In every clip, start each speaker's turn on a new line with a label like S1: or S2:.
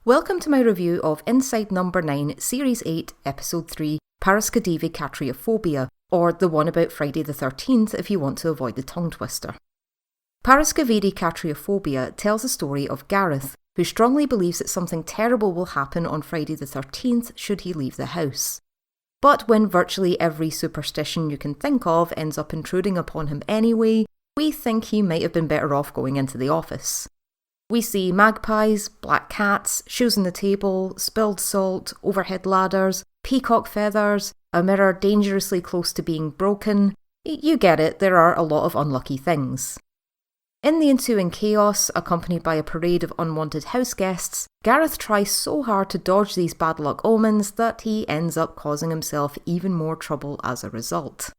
S1: Welcome to my review of Inside Number 9, Series 8, Episode 3, Paraskevidekatriaphobia, or the one about Friday the 13th if you want to avoid the tongue twister. Paraskevidekatriaphobia tells the story of Gareth, who strongly believes that something terrible will happen on Friday the 13th should he leave the house. But when virtually every superstition you can think of ends up intruding upon him anyway, we think he might have been better off going into the office. We see magpies, black cats, shoes on the table, spilled salt, overhead ladders, peacock feathers, a mirror dangerously close to being broken. You get it, there are a lot of unlucky things. In the ensuing chaos, accompanied by a parade of unwanted house guests, Gareth tries so hard to dodge these bad luck omens that he ends up causing himself even more trouble as a result.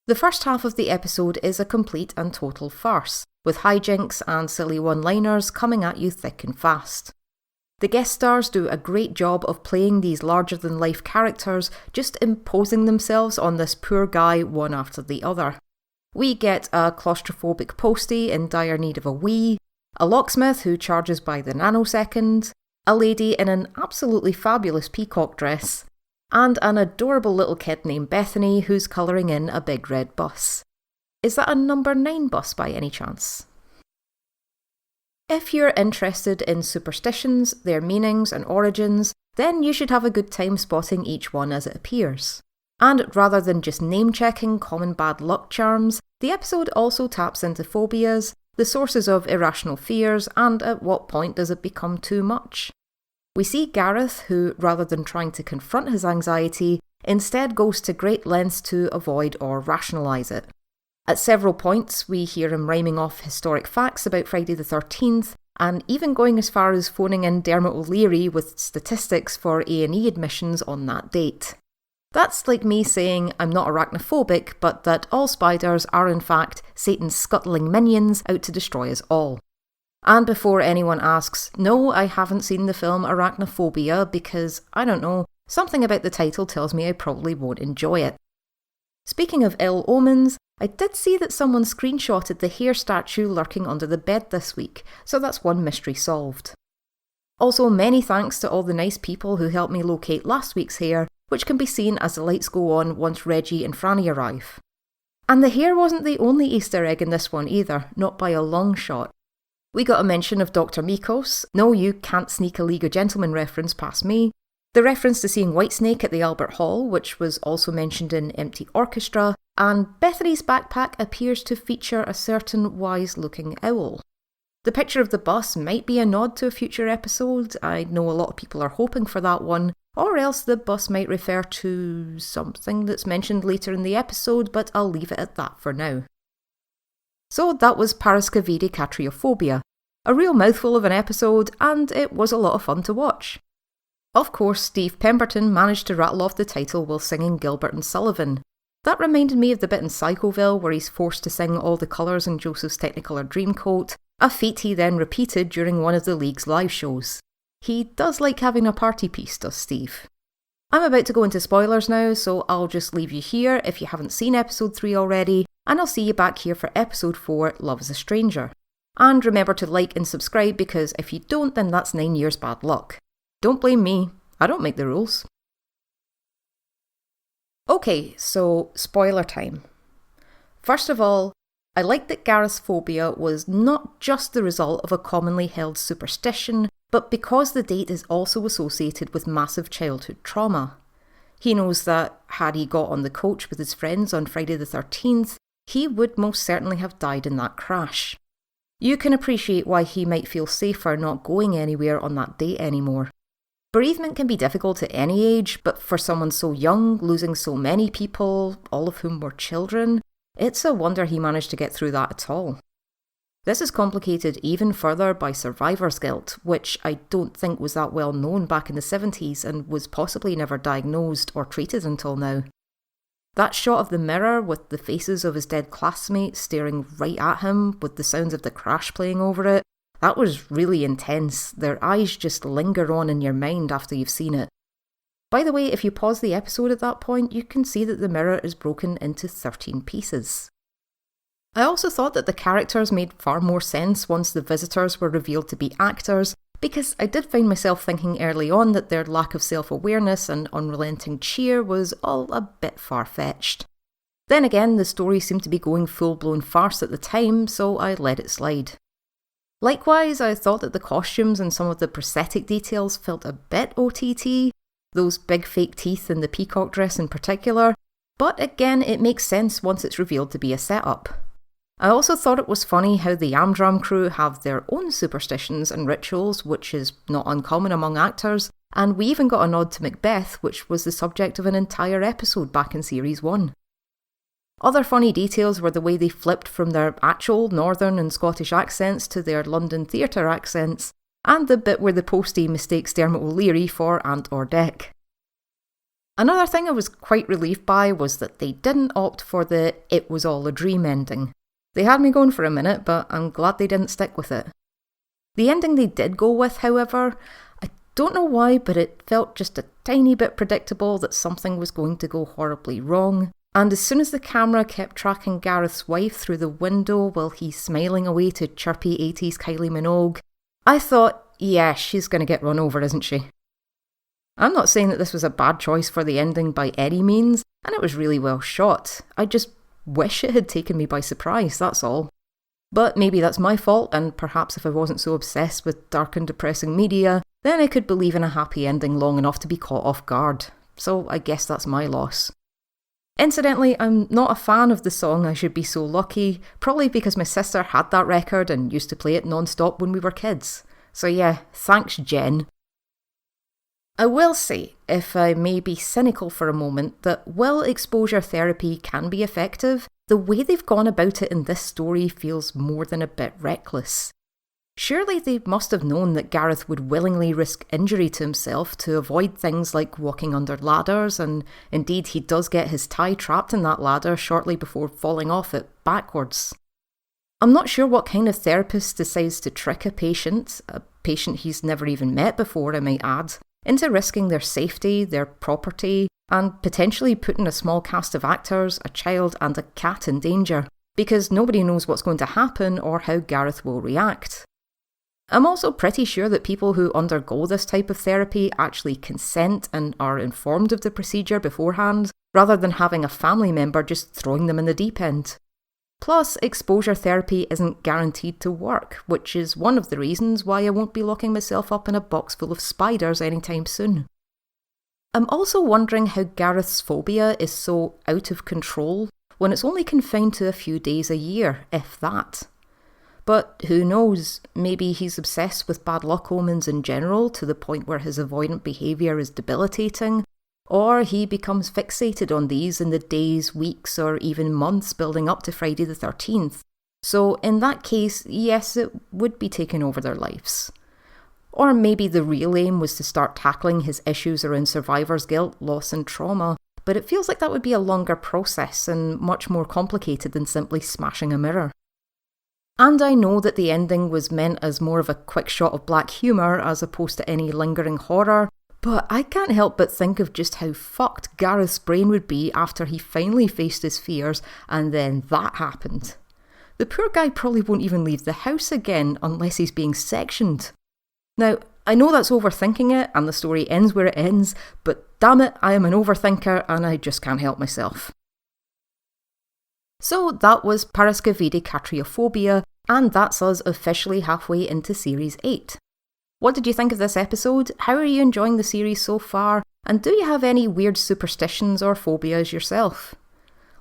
S1: The first half of the episode is a complete and total farce, with hijinks and silly one-liners coming at you thick and fast. The guest stars do a great job of playing these larger-than-life characters, just imposing themselves on this poor guy one after the other. We get a claustrophobic postie in dire need of a wee, a locksmith who charges by the nanosecond, a lady in an absolutely fabulous peacock dress, and an adorable little kid named Bethany who's colouring in a big red bus. Is that a number 9 bus by any chance? If you're interested in superstitions, their meanings and origins, then you should have a good time spotting each one as it appears. And rather than just name-checking common bad luck charms, the episode also taps into phobias, the sources of irrational fears, and at what point does it become too much. We see Gareth, who, rather than trying to confront his anxiety, instead goes to great lengths to avoid or rationalise it. At several points, we hear him rhyming off historic facts about Friday the 13th, and even going as far as phoning in Dermot O'Leary with statistics for A&E admissions on that date. That's like me saying I'm not arachnophobic, but that all spiders are in fact Satan's scuttling minions out to destroy us all. And before anyone asks, no, I haven't seen the film Arachnophobia because, I don't know, something about the title tells me I probably won't enjoy it. Speaking of ill omens, I did see that someone screenshotted the hare statue lurking under the bed this week, so that's one mystery solved. Also, many thanks to all the nice people who helped me locate last week's hare, which can be seen as the lights go on once Reggie and Franny arrive. And the hare wasn't the only Easter egg in this one either, not by a long shot. We got a mention of Dr. Mikos, no you can't sneak a League of Gentlemen reference past me, the reference to seeing Whitesnake at the Albert Hall, which was also mentioned in Empty Orchestra, and Bethany's backpack appears to feature a certain wise-looking owl. The picture of the bus might be a nod to a future episode, I know a lot of people are hoping for that one, or else the bus might refer to something that's mentioned later in the episode, but I'll leave it at that for now. So that was Paraskevidekatriaphobia, a real mouthful of an episode, and it was a lot of fun to watch. Of course, Steve Pemberton managed to rattle off the title while singing Gilbert and Sullivan. That reminded me of the bit in Psychoville where he's forced to sing all the colours in Joseph's Technicolor Dreamcoat, a feat he then repeated during one of the League's live shows. He does like having a party piece, does Steve. I'm about to go into spoilers now, so I'll just leave you here if you haven't seen episode 3 already, and I'll see you back here for episode 4, Love is a Stranger. And remember to like and subscribe because if you don't, then that's 9 years bad luck. Don't blame me, I don't make the rules. Okay, so spoiler time. First of all, I like that Gareth's phobia was not just the result of a commonly held superstition, but because the date is also associated with massive childhood trauma. He knows that had he got on the coach with his friends on Friday the 13th, he would most certainly have died in that crash. You can appreciate why he might feel safer not going anywhere on that date anymore. Bereavement can be difficult at any age, but for someone so young, losing so many people, all of whom were children, it's a wonder he managed to get through that at all. This is complicated even further by survivor's guilt, which I don't think was that well known back in the 70s and was possibly never diagnosed or treated until now. That shot of the mirror with the faces of his dead classmates staring right at him with the sounds of the crash playing over it, that was really intense. Their eyes just linger on in your mind after you've seen it. By the way, if you pause the episode at that point, you can see that the mirror is broken into 13 pieces. I also thought that the characters made far more sense once the visitors were revealed to be actors, because I did find myself thinking early on that their lack of self-awareness and unrelenting cheer was all a bit far-fetched. Then again, the story seemed to be going full-blown farce at the time, so I let it slide. Likewise, I thought that the costumes and some of the prosthetic details felt a bit OTT, those big fake teeth and the peacock dress in particular, but again, it makes sense once it's revealed to be a setup. I also thought it was funny how the Amdram crew have their own superstitions and rituals, which is not uncommon among actors, and we even got a nod to Macbeth, which was the subject of an entire episode back in Series 1. Other funny details were the way they flipped from their actual Northern and Scottish accents to their London theatre accents, and the bit where the postie mistakes Dermot O'Leary for Ant or Dec. Another thing I was quite relieved by was that they didn't opt for the "it was all a dream" ending. They had me going for a minute, but I'm glad they didn't stick with it. The ending they did go with, however, I don't know why, but it felt just a tiny bit predictable that something was going to go horribly wrong. And as soon as the camera kept tracking Gareth's wife through the window while he's smiling away to chirpy 80s Kylie Minogue, I thought, yeah, she's going to get run over, isn't she? I'm not saying that this was a bad choice for the ending by any means, and it was really well shot. I just wish it had taken me by surprise, that's all. But maybe that's my fault, and perhaps if I wasn't so obsessed with dark and depressing media, then I could believe in a happy ending long enough to be caught off guard. So I guess that's my loss. Incidentally, I'm not a fan of the song I Should Be So Lucky, probably because my sister had that record and used to play it non-stop when we were kids. So yeah, thanks Jen. I will say, if I may be cynical for a moment, that while exposure therapy can be effective, the way they've gone about it in this story feels more than a bit reckless. Surely they must have known that Gareth would willingly risk injury to himself to avoid things like walking under ladders, and indeed he does get his tie trapped in that ladder shortly before falling off it backwards. I'm not sure what kind of therapist decides to trick a patient he's never even met before I might add, into risking their safety, their property, and potentially putting a small cast of actors, a child and a cat in danger, because nobody knows what's going to happen or how Gareth will react. I'm also pretty sure that people who undergo this type of therapy actually consent and are informed of the procedure beforehand, rather than having a family member just throwing them in the deep end. Plus, exposure therapy isn't guaranteed to work, which is one of the reasons why I won't be locking myself up in a box full of spiders anytime soon. I'm also wondering how Gareth's phobia is so out of control when it's only confined to a few days a year, if that. But who knows, maybe he's obsessed with bad luck omens in general to the point where his avoidant behaviour is debilitating, or he becomes fixated on these in the days, weeks or even months building up to Friday the 13th. So in that case, yes, it would be taking over their lives. Or maybe the real aim was to start tackling his issues around survivor's guilt, loss and trauma, but it feels like that would be a longer process and much more complicated than simply smashing a mirror. And I know that the ending was meant as more of a quick shot of black humour as opposed to any lingering horror, but I can't help but think of just how fucked Gareth's brain would be after he finally faced his fears and then that happened. The poor guy probably won't even leave the house again unless he's being sectioned. Now, I know that's overthinking it and the story ends where it ends, but damn it, I am an overthinker and I just can't help myself. So that was Paraskevidekatriaphobia, and that's us officially halfway into Series 8. What did you think of this episode? How are you enjoying the series so far? And do you have any weird superstitions or phobias yourself?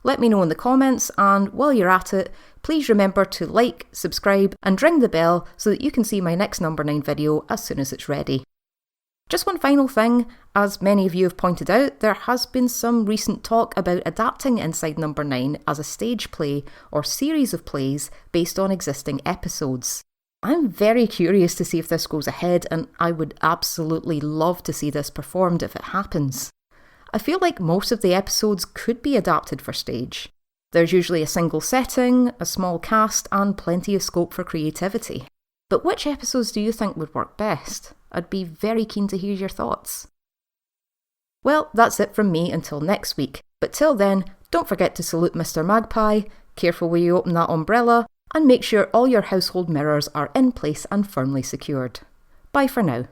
S1: Let me know in the comments, and while you're at it, please remember to like, subscribe and ring the bell so that you can see my next number 9 video as soon as it's ready. Just one final thing, as many of you have pointed out, there has been some recent talk about adapting Inside Number 9 as a stage play or series of plays based on existing episodes. I'm very curious to see if this goes ahead, and I would absolutely love to see this performed if it happens. I feel like most of the episodes could be adapted for stage. There's usually a single setting, a small cast, and plenty of scope for creativity. But which episodes do you think would work best? I'd be very keen to hear your thoughts. Well, that's it from me until next week, but till then, don't forget to salute Mr. Magpie, careful where you open that umbrella, and make sure all your household mirrors are in place and firmly secured. Bye for now.